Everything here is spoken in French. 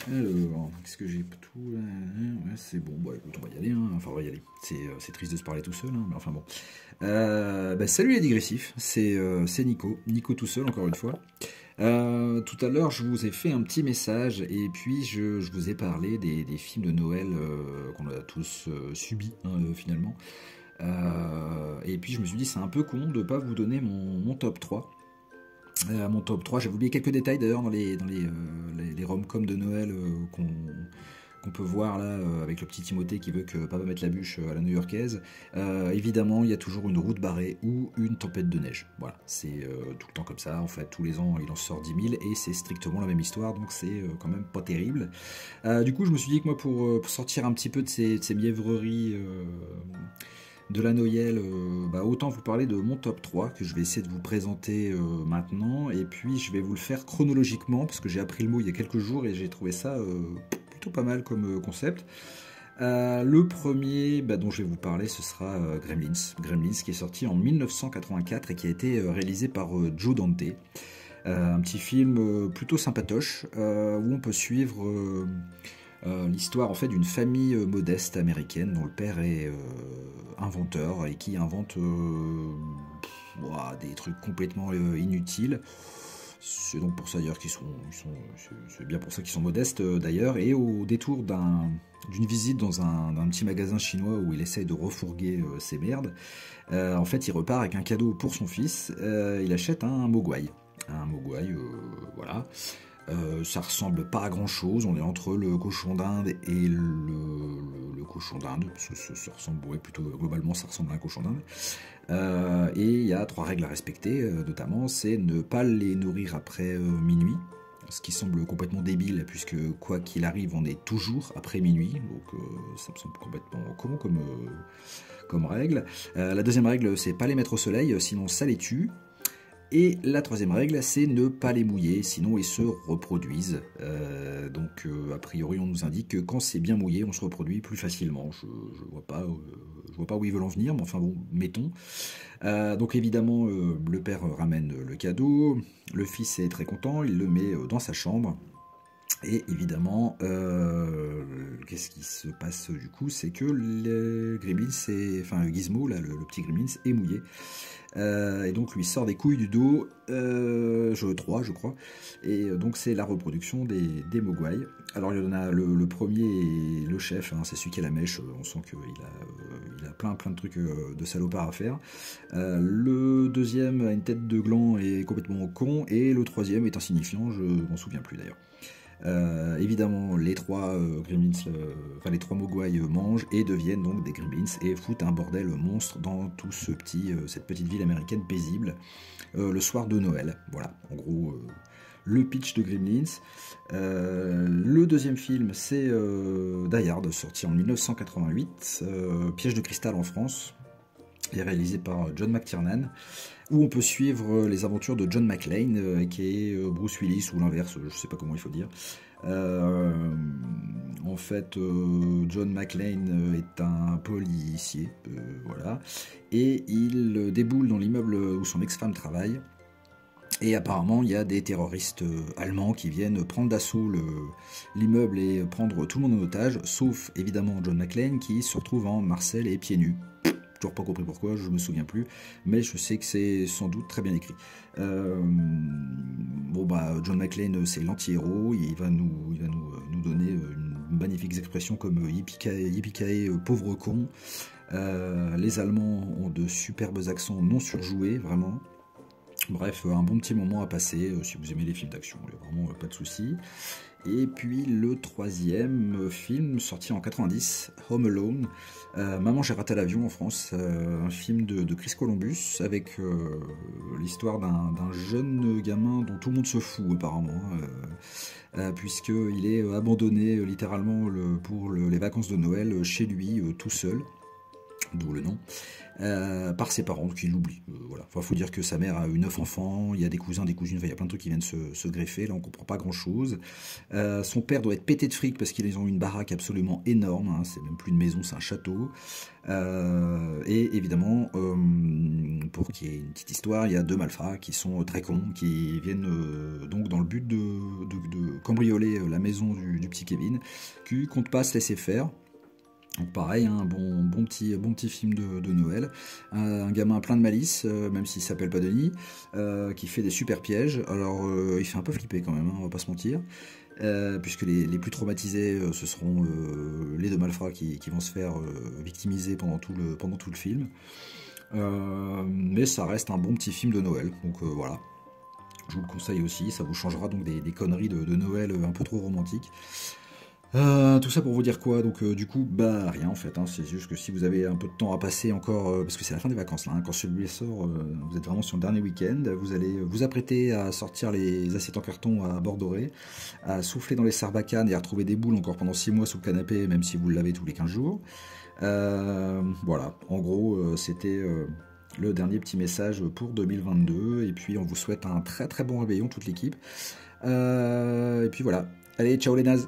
Alors, qu'est-ce que j'ai tout là? Ouais, c'est bon, bah écoute, on va y aller, hein. Enfin, on va y aller. C'est triste de se parler tout seul, hein, mais enfin bon. Bah, salut les digressifs, c'est Nico. Nico tout seul, encore une fois. Tout à l'heure, je vous ai fait un petit message et puis je vous ai parlé des films de Noël qu'on a tous subis, hein, finalement. Et puis je me suis dit, c'est un peu con de ne pas vous donner mon top 3. Mon top 3, j'avais oublié quelques détails d'ailleurs dans les rom-coms de Noël qu'on peut voir là avec le petit Timothée qui veut que papa mette la bûche à la new-yorkaise. Évidemment, il y a toujours une route barrée ou une tempête de neige. Voilà, c'est tout le temps comme ça. En fait, tous les ans, il en sort 10 000 et c'est strictement la même histoire, donc c'est quand même pas terrible. Du coup, je me suis dit que moi, pour sortir un petit peu de ces mièvreries de la Noël, bah, autant vous parler de mon top 3 que je vais essayer de vous présenter maintenant. Et puis, je vais vous le faire chronologiquement parce que j'ai appris le mot il y a quelques jours et j'ai trouvé ça plutôt pas mal comme concept. Le premier bah, dont je vais vous parler, ce sera Gremlins. Gremlins qui est sorti en 1984 et qui a été réalisé par Joe Dante. Un petit film plutôt sympatoche où on peut suivre l'histoire en fait d'une famille modeste américaine dont le père est inventeur et qui invente ouah, des trucs complètement inutiles. C'est donc pour ça d'ailleurs c'est bien pour ça qu'ils sont modestes d'ailleurs. Et au détour d'une visite dans un petit magasin chinois où il essaye de refourguer ses merdes, en fait il repart avec un cadeau pour son fils. Il achète un mogwai. Un mogwai, voilà. Ça ressemble pas à grand chose, on est entre le cochon d'Inde et le cochon d'Inde, ça ressemble, ouais, plutôt globalement ça ressemble à un cochon d'Inde. Et il y a trois règles à respecter, notamment c'est ne pas les nourrir après minuit, ce qui semble complètement débile puisque quoi qu'il arrive on est toujours après minuit, donc ça me semble complètement con comme règle. La deuxième règle c'est pas les mettre au soleil, sinon ça les tue. Et la troisième règle, c'est ne pas les mouiller, sinon ils se reproduisent. A priori, on nous indique que quand c'est bien mouillé, on se reproduit plus facilement. Je vois pas où ils veulent en venir, mais enfin bon, mettons. Donc évidemment, le père ramène le cadeau, le fils est très content, il le met dans sa chambre. Et évidemment, qu'est-ce qui se passe du coup? C'est que le Gremlins, enfin Gizmo, là, le petit Gremlins, est mouillé. Et donc lui sort des couilles du dos, 3 je crois. Et donc c'est la reproduction des Mogwai. Alors il y en a le premier, le chef, hein, c'est celui qui a la mèche, on sent qu'il a plein de trucs de salopard à faire. Le deuxième a une tête de gland et est complètement con. Et le troisième est insignifiant, je m'en souviens plus d'ailleurs. Évidemment, les trois Gremlins, enfin les trois Mogwai mangent et deviennent donc des Gremlins et foutent un bordel monstre dans tout cette petite ville américaine paisible le soir de Noël. Voilà, en gros, le pitch de Gremlins. Le deuxième film, c'est Die Hard, sorti en 1988, Piège de cristal en France, et réalisé par John McTiernan, où on peut suivre les aventures de John McClane, qui est Bruce Willis, ou l'inverse, je sais pas comment il faut dire. En fait, John McClane est un policier, voilà, et il déboule dans l'immeuble où son ex-femme travaille. Et apparemment, il y a des terroristes allemands qui viennent prendre d'assaut l'immeuble et prendre tout le monde en otage, sauf évidemment John McClane qui se retrouve en Marcel et pieds nus. Toujours pas compris pourquoi, je me souviens plus, mais je sais que c'est sans doute très bien écrit. John McClane c'est l'anti-héros, il va nous donner une magnifique expression comme yippee pauvre con. Les Allemands ont de superbes accents non surjoués, vraiment. Bref, un bon petit moment à passer si vous aimez les films d'action, il n'y a vraiment pas de souci. Et puis le troisième film sorti en 90, Home Alone, Maman j'ai raté l'avion en France, un film de Chris Columbus avec l'histoire d'un jeune gamin dont tout le monde se fout apparemment, puisqu'il est abandonné littéralement pour les vacances de Noël chez lui tout seul. d'où le nom, par ses parents, qui l'oublient. Voilà. Enfin, faut dire que sa mère a eu 9 enfants, il y a des cousins, des cousines, enfin, il y a plein de trucs qui viennent se greffer, là on comprend pas grand chose. Son père doit être pété de fric parce qu'ils ont une baraque absolument énorme, hein, c'est même plus une maison, c'est un château. Et évidemment, pour qu'il y ait une petite histoire, il y a 2 malfrats qui sont très cons, qui viennent donc dans le but de cambrioler la maison du petit Kevin, qui compte pas se laisser faire. Donc pareil, hein, bon petit film de Noël. Un gamin plein de malice, même s'il s'appelle pas Denis, qui fait des super pièges. Alors il fait un peu flipper quand même, hein, on va pas se mentir. Puisque les plus traumatisés, ce seront les 2 malfrats qui vont se faire victimiser pendant tout le film. Mais ça reste un bon petit film de Noël, donc voilà. Je vous le conseille aussi, ça vous changera donc des conneries de Noël un peu trop romantiques. Tout ça pour vous dire quoi? Donc du coup, bah rien en fait, hein. C'est juste que si vous avez un peu de temps à passer encore, parce que c'est la fin des vacances là, hein, quand celui-là sort, vous êtes vraiment sur le dernier week-end, vous allez vous apprêter à sortir les assiettes en carton à bord doré, à souffler dans les sarbacanes et à retrouver des boules encore pendant 6 mois sous le canapé, même si vous le lavez tous les 15 jours. Voilà, en gros, c'était le dernier petit message pour 2022, et puis on vous souhaite un très très bon réveillon toute l'équipe. Et puis voilà, allez, ciao les nazes!